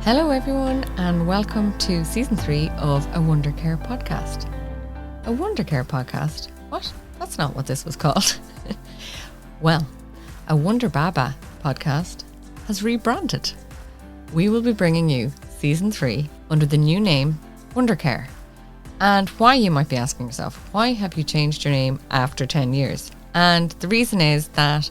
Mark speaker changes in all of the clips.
Speaker 1: Hello everyone and welcome to season 3 of A Wonder Care podcast. A Wonder Care podcast? What? That's not what this was called. Well, A Wonder Baba podcast has rebranded. We will be bringing you season 3 under the new name Wonder Care. And why, you might be asking yourself, why have you changed your name after 10 years? And the reason is that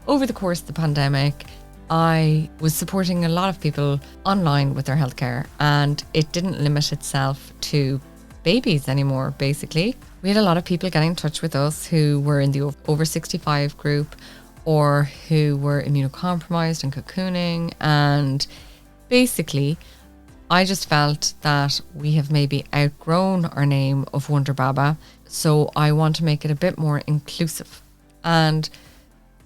Speaker 1: over the course of the pandemic, I was supporting a lot of people online with their healthcare, and it didn't limit itself to babies anymore, basically. We had a lot of people getting in touch with us who were in the over 65 group or who were immunocompromised and cocooning. And basically, I just felt that we have maybe outgrown our name of Wonder Baba. So I want to make it a bit more inclusive. And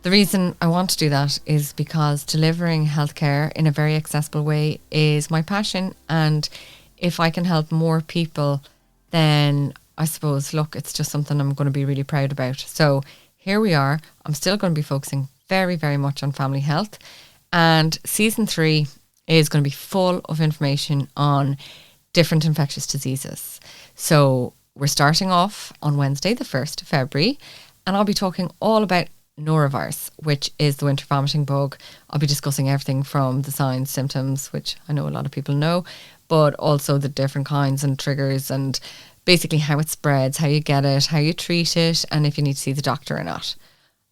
Speaker 1: the reason I want to do that is because delivering healthcare in a very accessible way is my passion. And if I can help more people, then I suppose, look, it's just something I'm going to be really proud about. So here we are. I'm still going to be focusing very, very much on family health. And season 3 is going to be full of information on different infectious diseases. So we're starting off on Wednesday, the 1st of February, and I'll be talking all about norovirus, which is the winter vomiting bug. I'll be discussing everything from the signs, symptoms, which I know a lot of people know, but also the different kinds and triggers and basically how it spreads, how you get it, how you treat it, and if you need to see the doctor or not.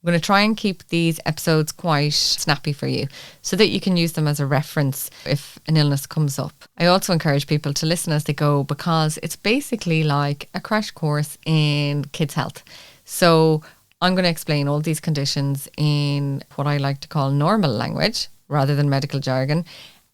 Speaker 1: I'm going to try and keep these episodes quite snappy for you so that you can use them as a reference if an illness comes up. I also encourage people to listen as they go because it's basically like a crash course in kids' health. So I'm going to explain all these conditions in what I like to call normal language rather than medical jargon.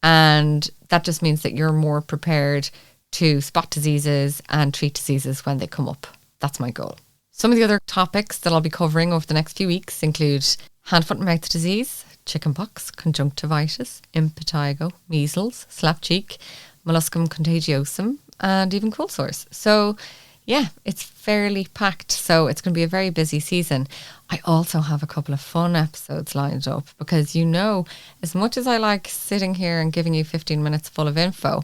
Speaker 1: And that just means that you're more prepared to spot diseases and treat diseases when they come up. That's my goal. Some of the other topics that I'll be covering over the next few weeks include hand, foot and mouth disease, chickenpox, conjunctivitis, impetigo, measles, slap cheek, molluscum contagiosum, and even cold sores. So yeah, it's fairly packed, so it's going to be a very busy season. I also have a couple of fun episodes lined up because, as much as I like sitting here and giving you 15 minutes full of info,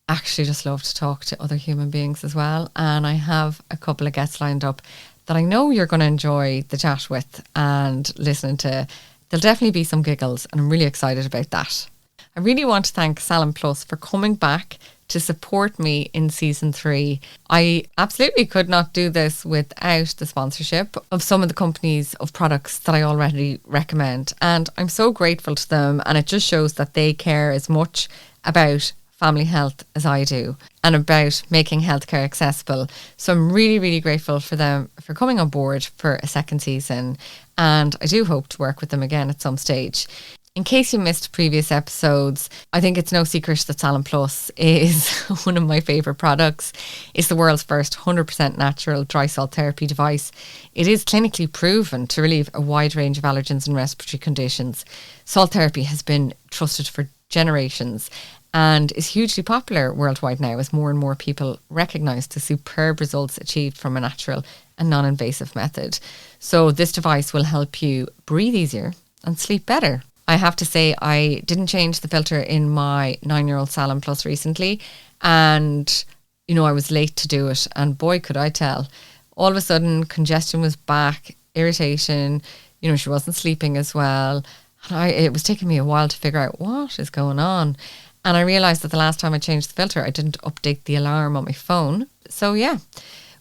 Speaker 1: I actually just love to talk to other human beings as well. And I have a couple of guests lined up that I know you're going to enjoy the chat with and listening to. There'll definitely be some giggles, and I'm really excited about that. I really want to thank Salon Plus for coming back to support me in season 3. I absolutely could not do this without the sponsorship of some of the companies of products that I already recommend. And I'm so grateful to them. And it just shows that they care as much about family health as I do and about making healthcare accessible. So I'm really, really grateful for them for coming on board for a second season. And I do hope to work with them again at some stage. In case you missed previous episodes, I think it's no secret that Salon Plus is one of my favourite products. It's the world's first 100% natural dry salt therapy device. It is clinically proven to relieve a wide range of allergens and respiratory conditions. Salt therapy has been trusted for generations and is hugely popular worldwide now as more and more people recognise the superb results achieved from a natural and non-invasive method. So this device will help you breathe easier and sleep better. I have to say I didn't change the filter in my 9-year-old Salon Plus recently, and I was late to do it, and boy could I tell. All of a sudden congestion was back, irritation, she wasn't sleeping as well. And it was taking me a while to figure out what is going on. And I realised that the last time I changed the filter I didn't update the alarm on my phone. So yeah,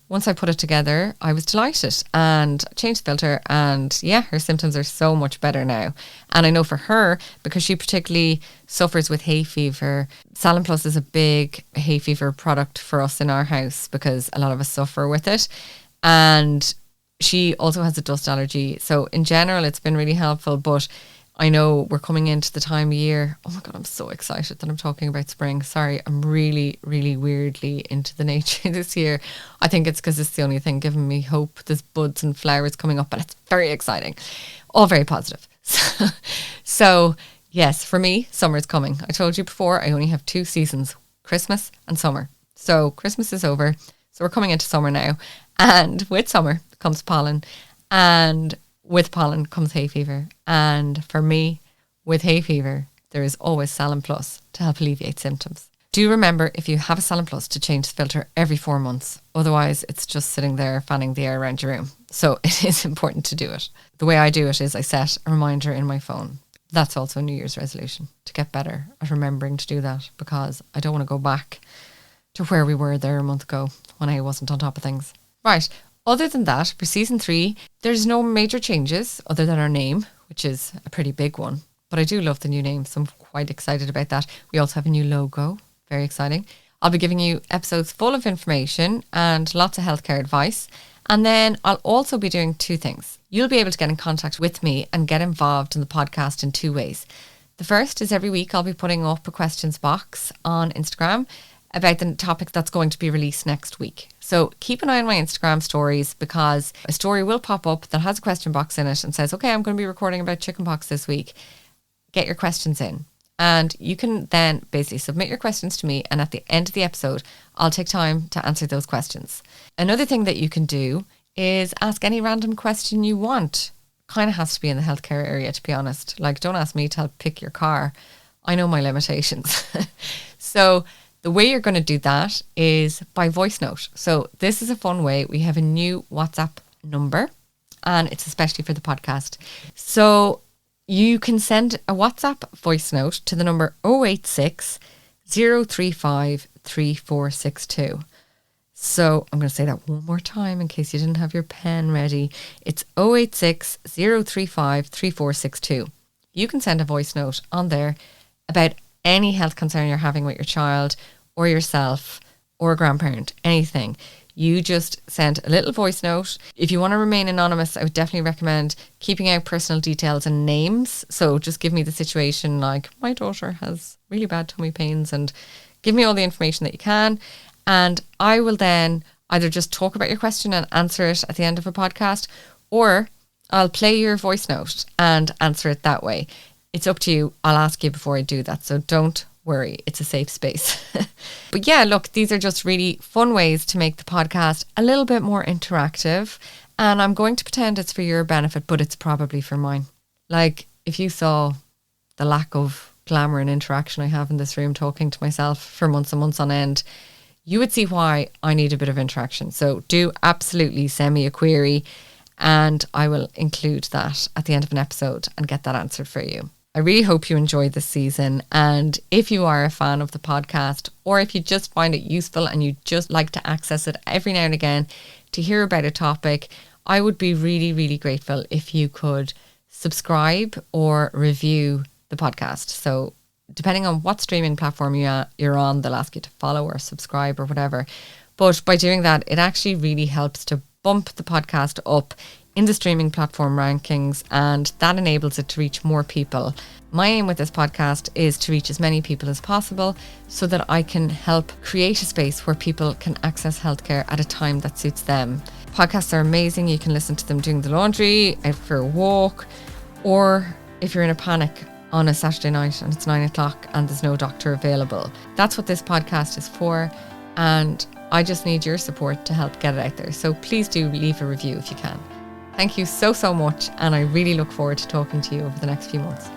Speaker 1: once I put it together, I was delighted and changed the filter, and yeah, her symptoms are so much better now. And I know for her, because she particularly suffers with hay fever, Salon Plus is a big hay fever product for us in our house because a lot of us suffer with it. And she also has a dust allergy. So in general, it's been really helpful, but I know we're coming into the time of year. Oh my God, I'm so excited that I'm talking about spring. Sorry, I'm really, really weirdly into the nature this year. I think it's because it's the only thing giving me hope. There's buds and flowers coming up and it's very exciting. All very positive. So yes, for me, summer's coming. I told you before, I only have 2 seasons, Christmas and summer. So Christmas is over. So we're coming into summer now. And with summer comes pollen. And with pollen comes hay fever. And for me, with hay fever, there is always Salin Plus to help alleviate symptoms. Do remember, if you have a Salin Plus, to change the filter every 4 months. Otherwise, it's just sitting there fanning the air around your room. So it is important to do it. The way I do it is I set a reminder in my phone. That's also a New Year's resolution, to get better at remembering to do that, because I don't want to go back to where we were there a month ago when I wasn't on top of things. Right. Other than that, for season 3, there's no major changes other than our name, which is a pretty big one. But I do love the new name, so I'm quite excited about that. We also have a new logo. Very exciting. I'll be giving you episodes full of information and lots of healthcare advice. And then I'll also be doing 2 things. You'll be able to get in contact with me and get involved in the podcast in 2 ways. The first is every week I'll be putting up a questions box on Instagram about the topic that's going to be released next week. So keep an eye on my Instagram stories, because a story will pop up that has a question box in it and says, okay, I'm going to be recording about chickenpox this week. Get your questions in. And you can then basically submit your questions to me, and at the end of the episode, I'll take time to answer those questions. Another thing that you can do is ask any random question you want. Kind of has to be in the healthcare area, to be honest. Like, don't ask me to help pick your car. I know my limitations. So the way you're going to do that is by voice note. So this is a fun way. We have a new WhatsApp number, and it's especially for the podcast. So you can send a WhatsApp voice note to the number 086 035 3462. So I'm going to say that one more time in case you didn't have your pen ready. It's 086 035 3462. You can send a voice note on there about any health concern you're having with your child or yourself or a grandparent, anything. You just send a little voice note. If you want to remain anonymous, I would definitely recommend keeping out personal details and names. So just give me the situation, like, my daughter has really bad tummy pains, and give me all the information that you can. And I will then either just talk about your question and answer it at the end of a podcast, or I'll play your voice note and answer it that way. It's up to you. I'll ask you before I do that. So don't worry, it's a safe space. But yeah, look, these are just really fun ways to make the podcast a little bit more interactive, and I'm going to pretend it's for your benefit, but it's probably for mine. Like, if you saw the lack of glamour and interaction I have in this room talking to myself for months and months on end, you would see why I need a bit of interaction. So do absolutely send me a query, and I will include that at the end of an episode and get that answered for you. I really hope you enjoyed this season, and if you are a fan of the podcast, or if you just find it useful and you just like to access it every now and again to hear about a topic, I would be really, really grateful if you could subscribe or review the podcast. So depending on what streaming platform you're on, they'll ask you to follow or subscribe or whatever. But by doing that, it actually really helps to bump the podcast up in the streaming platform rankings, and that enables it to reach more people. My aim with this podcast is to reach as many people as possible so that I can help create a space where people can access healthcare at a time that suits them. Podcasts are amazing. You can listen to them doing the laundry, out for a walk, or if you're in a panic on a Saturday night and it's 9 o'clock and there's no doctor available. That's what this podcast is for, and I just need your support to help get it out there. So please do leave a review if you can. Thank you so much, and I really look forward to talking to you over the next few months.